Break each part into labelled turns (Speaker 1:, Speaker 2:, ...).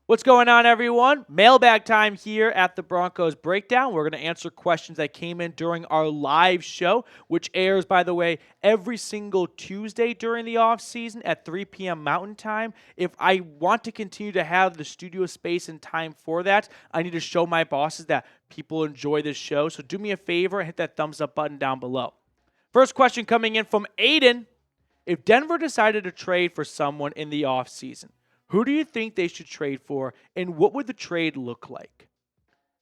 Speaker 1: What's going on, everyone? Mailbag time here at the Broncos Breakdown. We're going to answer questions that came in during our live show, which airs, by the way, every single Tuesday during the offseason at 3 p.m. Mountain Time. If I want to continue to have the studio space and time for that, I need to show my bosses that people enjoy this show. So do me a favor and hit that thumbs up button down below. First question coming in from Aiden. If Denver decided to trade for someone in the offseason, who do you think they should trade for, and what would the trade look like?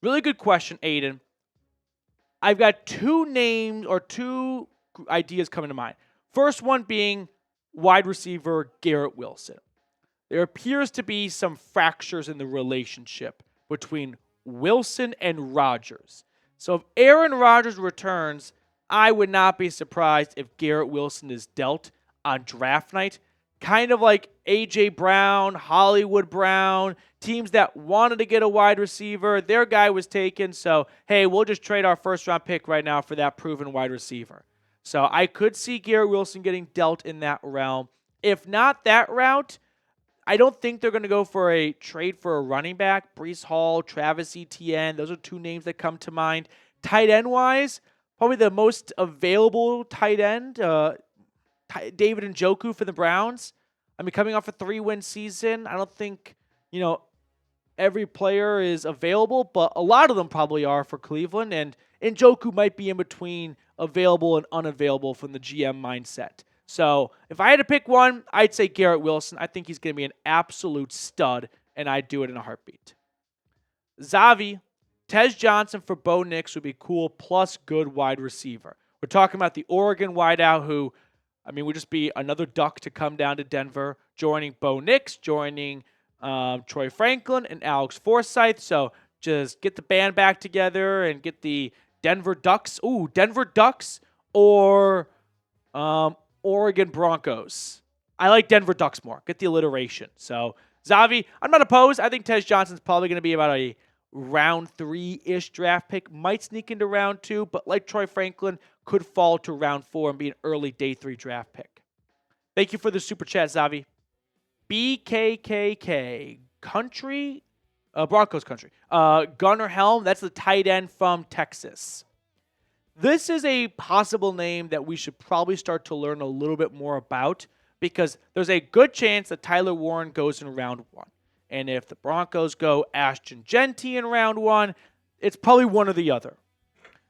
Speaker 1: Really good question, Aiden. I've got two names or two ideas coming to mind. First one being wide receiver Garrett Wilson. There appears to be some fractures in the relationship between Wilson and Rodgers. So if Aaron Rodgers returns, I would not be surprised if Garrett Wilson is dealt on draft night. Kind of like A.J. Brown, Hollywood Brown, teams that wanted to get a wide receiver. Their guy was taken, so, hey, we'll just trade our first-round pick right now for that proven wide receiver. So I could see Garrett Wilson getting dealt in that realm. If not that route, I don't think they're going to go for a trade for a running back. Breece Hall, Travis Etienne, those are two names that come to mind. Tight end-wise, probably the most available tight end, David Njoku for the Browns. I mean, coming off a 3-win season, I don't think, every player is available, but a lot of them probably are for Cleveland, and Njoku might be in between available and unavailable from the GM mindset. So if I had to pick one, I'd say Garrett Wilson. I think he's going to be an absolute stud, and I'd do it in a heartbeat. Zavi, Tez Johnson for Bo Nix would be cool, plus good wide receiver. We're talking about the Oregon wideout who, would just be another Duck to come down to Denver, joining Bo Nix, joining Troy Franklin and Alex Forsythe. So just get the band back together and get the Denver Ducks. Ooh, Denver Ducks or Oregon Broncos. I like Denver Ducks more. Get the alliteration. So Zavi, I'm not opposed. I think Tez Johnson's probably going to be about a round 3-ish draft pick. Might sneak into round 2, but like Troy Franklin, could fall to round 4 and be an early day 3 draft pick. Thank you for the super chat, Zavi. BKKK country, Broncos country. Gunnar Helm, that's the tight end from Texas. This is a possible name that we should probably start to learn a little bit more about because there's a good chance that Tyler Warren goes in round 1. And if the Broncos go Ashton Genty in round 1, it's probably one or the other.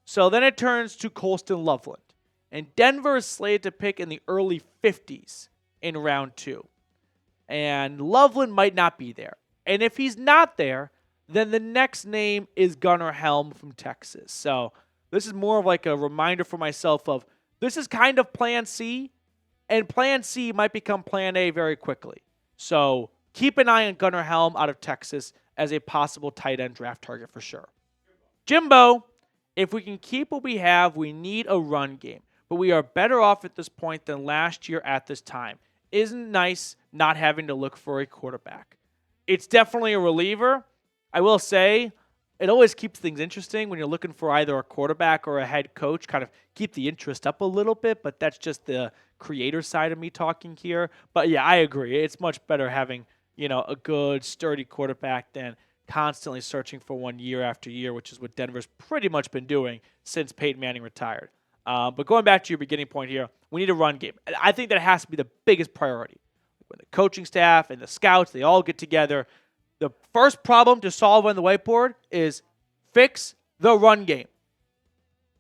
Speaker 1: So then it turns to Colston Loveland. And Denver is slated to pick in the early 50s in round 2. And Loveland might not be there. And if he's not there, then the next name is Gunnar Helm from Texas. So this is more of like a reminder for myself of this is kind of plan C. And plan C might become plan A very quickly. So keep an eye on Gunnar Helm out of Texas as a possible tight end draft target for sure. Jimbo, if we can keep what we have, we need a run game. But we are better off at this point than last year at this time. Isn't nice not having to look for a quarterback. It's definitely a reliever. I will say, it always keeps things interesting when you're looking for either a quarterback or a head coach. Kind of keep the interest up a little bit, but that's just the creator side of me talking here. But yeah, I agree. It's much better having a good, sturdy quarterback than constantly searching for one year after year, which is what Denver's pretty much been doing since Peyton Manning retired. But going back to your beginning point here, we need a run game. I think that has to be the biggest priority. When the coaching staff and the scouts, they all get together, the first problem to solve on the whiteboard is fix the run game.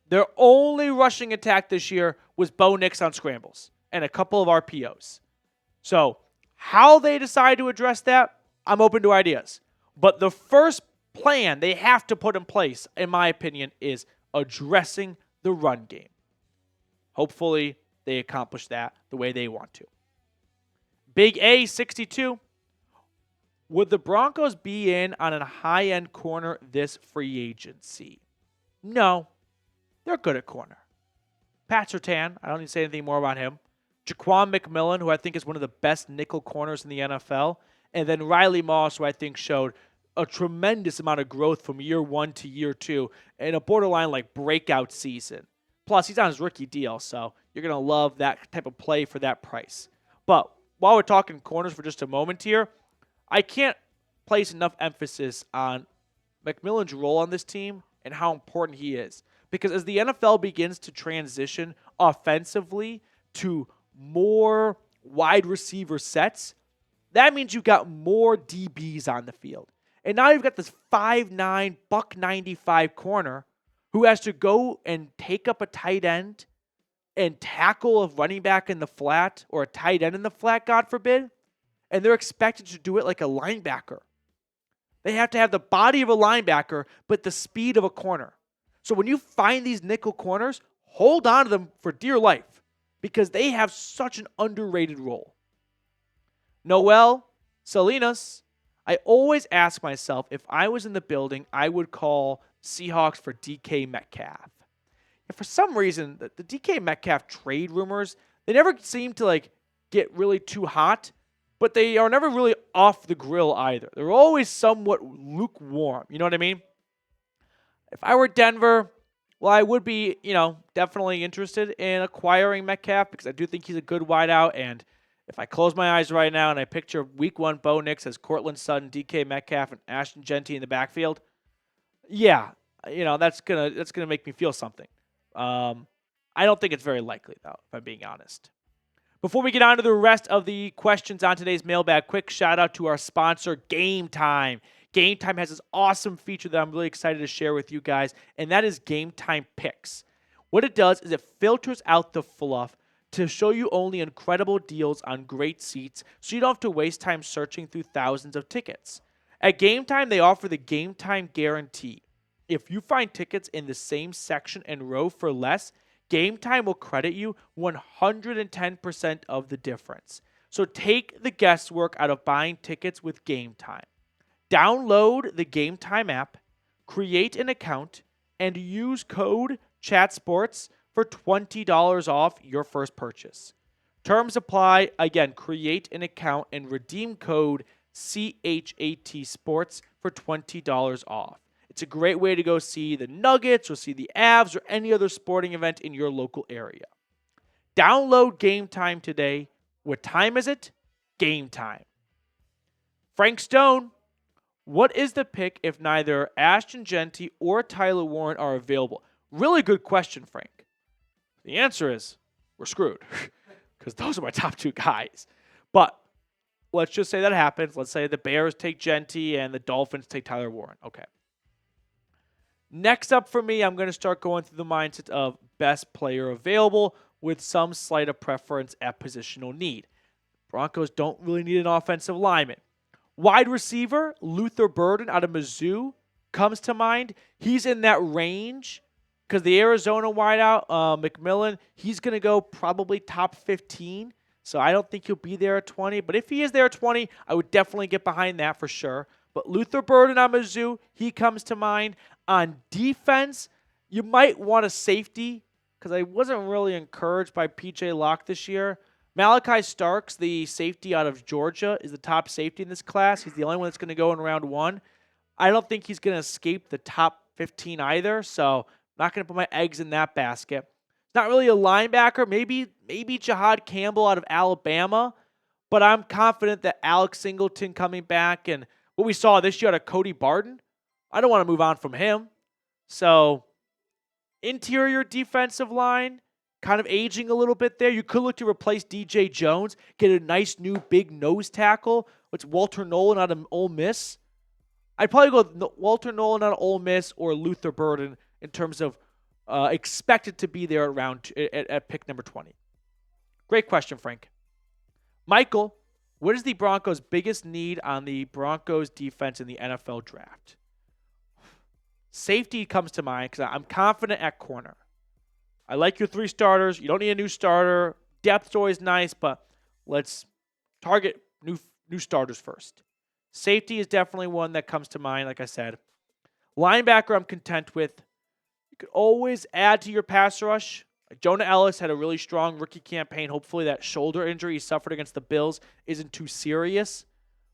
Speaker 1: Their only rushing attack this year was Bo Nix on scrambles and a couple of RPOs. So how they decide to address that, I'm open to ideas. But the first plan they have to put in place, in my opinion, is addressing the run game. Hopefully, they accomplish that the way they want to. Big A, 62. Would the Broncos be in on a high-end corner this free agency? No. They're good at corner. Pat Surtain, I don't need to say anything more about him. Jaquan McMillan, who I think is one of the best nickel corners in the NFL. And then Riley Moss, who I think showed a tremendous amount of growth from year 1 to year 2 in a borderline like breakout season. Plus, he's on his rookie deal, so you're going to love that type of play for that price. But while we're talking corners for just a moment here, I can't place enough emphasis on McMillan's role on this team and how important he is. Because as the NFL begins to transition offensively to more wide receiver sets, that means you've got more DBs on the field. And now you've got this 5'9", $195 corner who has to go and take up a tight end and tackle a running back in the flat or a tight end in the flat, God forbid. And they're expected to do it like a linebacker. They have to have the body of a linebacker, but the speed of a corner. So when you find these nickel corners, hold on to them for dear life because they have such an underrated role. Noel Salinas, I always ask myself, if I was in the building, I would call Seahawks for DK Metcalf. And for some reason, the DK Metcalf trade rumors, they never seem to get really too hot, but they are never really off the grill either. They're always somewhat lukewarm. You know what I mean? If I were Denver, well, I would be, definitely interested in acquiring Metcalf because I do think he's a good wideout. And if I close my eyes right now and I picture Week 1 Bo Nix as Cortland Sutton, DK Metcalf, and Ashton Genty in the backfield, yeah, that's gonna make me feel something. I don't think it's very likely though, if I'm being honest. Before we get on to the rest of the questions on today's mailbag, quick shout out to our sponsor, Game Time. Game Time has this awesome feature that I'm really excited to share with you guys, and that is Game Time Picks. What it does is it filters out the fluff to show you only incredible deals on great seats so you don't have to waste time searching through thousands of tickets. At Game Time, they offer the Game Time Guarantee. If you find tickets in the same section and row for less, Game Time will credit you 110% of the difference. So take the guesswork out of buying tickets with Game Time. Download the Game Time app, create an account, and use code CHATSPORTS for $20 off your first purchase. Terms apply. Again, create an account and redeem code CHAT Sports for $20 off. It's a great way to go see the Nuggets or see the Avs or any other sporting event in your local area. Download Game Time today. What time is it? Game time. Frank Stone, what is the pick if neither Ashton Genty or Tyler Warren are available? Really good question, Frank. The answer is we're screwed because those are my top two guys. But let's just say that happens. Let's say the Bears take Genty and the Dolphins take Tyler Warren. Okay. Next up for me, I'm going to start going through the mindset of best player available with some slight of preference at positional need. Broncos don't really need an offensive lineman. Wide receiver, Luther Burden out of Mizzou comes to mind. He's in that range because the Arizona wideout, McMillan, he's going to go probably top 15. So I don't think he'll be there at 20. But if he is there at 20, I would definitely get behind that for sure. But Luther Burden on Mizzou, he comes to mind. On defense, you might want a safety because I wasn't really encouraged by P.J. Locke this year. Malachi Starks, the safety out of Georgia, is the top safety in this class. He's the only one that's going to go in round 1. I don't think he's going to escape the top 15 either, so I'm not going to put my eggs in that basket. Not really a linebacker, maybe Jahad Campbell out of Alabama, but I'm confident that Alex Singleton coming back and what we saw this year out of Cody Barton, I don't want to move on from him. So, interior defensive line, kind of aging a little bit there. You could look to replace DJ Jones, get a nice new big nose tackle. What's Walter Nolan out of Ole Miss? I'd probably go with Walter Nolan out of Ole Miss or Luther Burden in terms of expected to be there at pick number 20. Great question, Frank. Michael, what is the Broncos' biggest need on the Broncos defense in the NFL draft? Safety comes to mind because I'm confident at corner. I like your 3 starters. You don't need a new starter. Depth's always nice, but let's target new starters first. Safety is definitely one that comes to mind, like I said. Linebacker I'm content with. You could always add to your pass rush. Jonah Ellis had a really strong rookie campaign. Hopefully that shoulder injury he suffered against the Bills isn't too serious.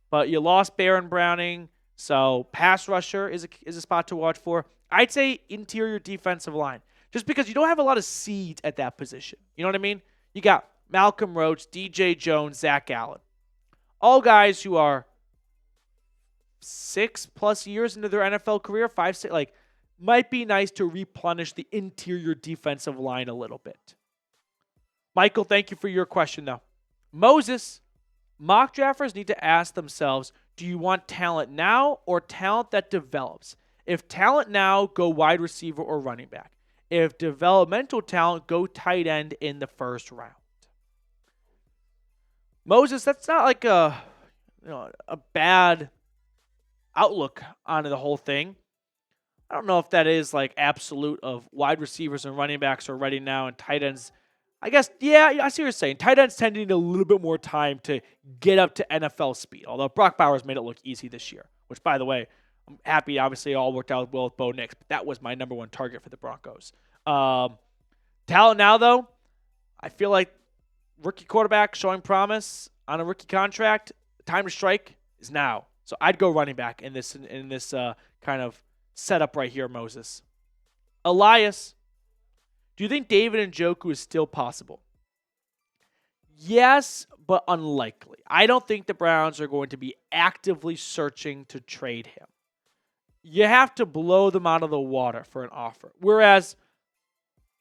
Speaker 1: But you lost Baron Browning. So pass rusher is a spot to watch for. I'd say interior defensive line. just because you don't have a lot of seeds at that position. You know what I mean? You got Malcolm Roach, DJ Jones, Zach Allen. All guys who are 6+ years into their NFL career, 5, 6, might be nice to replenish the interior defensive line a little bit. Michael, thank you for your question, though. Moses, mock drafters need to ask themselves, do you want talent now or talent that develops? If talent now, go wide receiver or running back. If developmental talent, go tight end in the first round. Moses, that's not like a bad outlook on the whole thing. I don't know if that is like absolute of wide receivers and running backs are ready now and tight ends. I guess, yeah, I see what you're saying. Tight ends tend to need a little bit more time to get up to NFL speed, although Brock Bowers made it look easy this year, which, by the way, I'm happy, obviously, it all worked out well with Bo Nix, but that was my number one target for the Broncos. Talent now, though, I feel like rookie quarterback showing promise on a rookie contract, time to strike is now. So I'd go running back in this kind of setup right here, Moses. Elias, do you think David Njoku is still possible? Yes, but unlikely. I don't think the Browns are going to be actively searching to trade him. You have to blow them out of the water for an offer. Whereas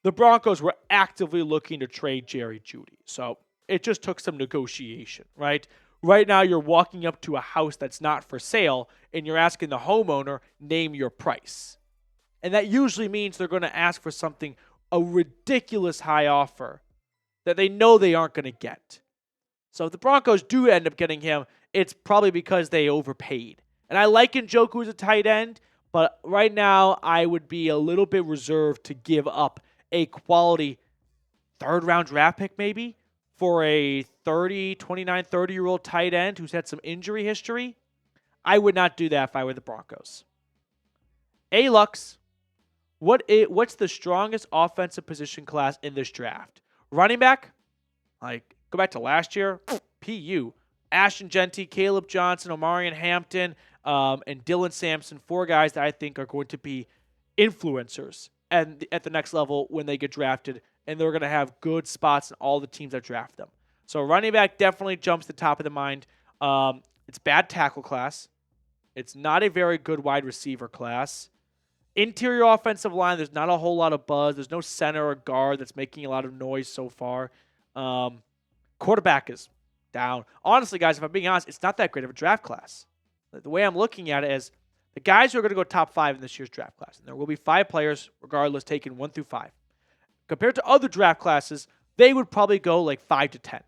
Speaker 1: the Broncos were actively looking to trade Jerry Jeudy. So it just took some negotiation, right? Right now you're walking up to a house that's not for sale and you're asking the homeowner, name your price. And that usually means they're going to ask for something, a ridiculous high offer that they know they aren't going to get. So if the Broncos do end up getting him, it's probably because they overpaid. And I like Njoku as a tight end, but right now I would be a little bit reserved to give up a quality third-round draft pick maybe for a 30-year-old tight end who's had some injury history. I would not do that if I were the Broncos. A-Lux, what's the strongest offensive position class in this draft? Running back? Go back to last year. PU. Ashton Genty, Caleb Johnson, Omarion Hampton, and Dylan Sampson, 4 guys that I think are going to be influencers at the next level when they get drafted, and they're going to have good spots in all the teams that draft them. So running back definitely jumps to the top of the mind. It's bad tackle class. It's not a very good wide receiver class. Interior offensive line, there's not a whole lot of buzz. There's no center or guard that's making a lot of noise so far. Quarterback is down. Honestly, guys, if I'm being honest, it's not that great of a draft class. The way I'm looking at it is the guys who are going to go top 5 in this year's draft class, and there will be 5 players, regardless, taken 1 through 5. Compared to other draft classes, they would probably go like 5 to 10.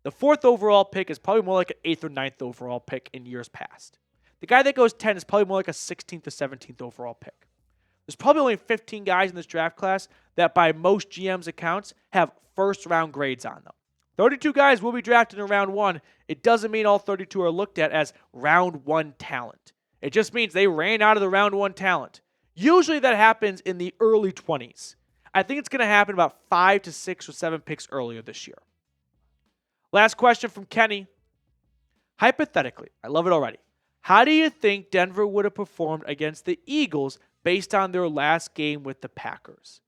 Speaker 1: The 4th overall pick is probably more like an 8th or 9th overall pick in years past. The guy that goes 10 is probably more like a 16th or 17th overall pick. There's probably only 15 guys in this draft class that by most GM's accounts have first-round grades on them. 32 guys will be drafted in round 1. It doesn't mean all 32 are looked at as round 1 talent. It just means they ran out of the round 1 talent. Usually that happens in the early 20s. I think it's going to happen about 5 to 6 or 7 picks earlier this year. Last question from Kenny. Hypothetically, I love it already. How do you think Denver would have performed against the Eagles based on their last game with the Packers?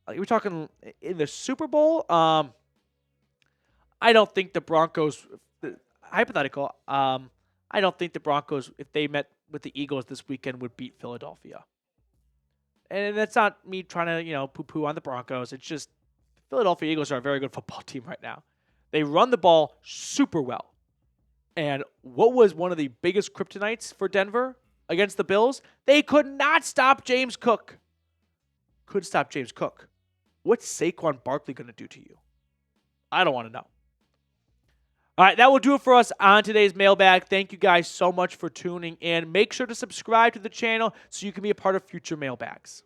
Speaker 1: We're talking in the Super Bowl? I don't think the Broncos, hypothetical, I don't think the Broncos, if they met with the Eagles this weekend, would beat Philadelphia. And that's not me trying to, poo-poo on the Broncos. It's just Philadelphia Eagles are a very good football team right now. They run the ball super well. And what was one of the biggest kryptonites for Denver against the Bills? They could not stop James Cook. Couldn't stop James Cook. What's Saquon Barkley going to do to you? I don't want to know. All right, that will do it for us on today's mailbag. Thank you guys so much for tuning in. Make sure to subscribe to the channel so you can be a part of future mailbags.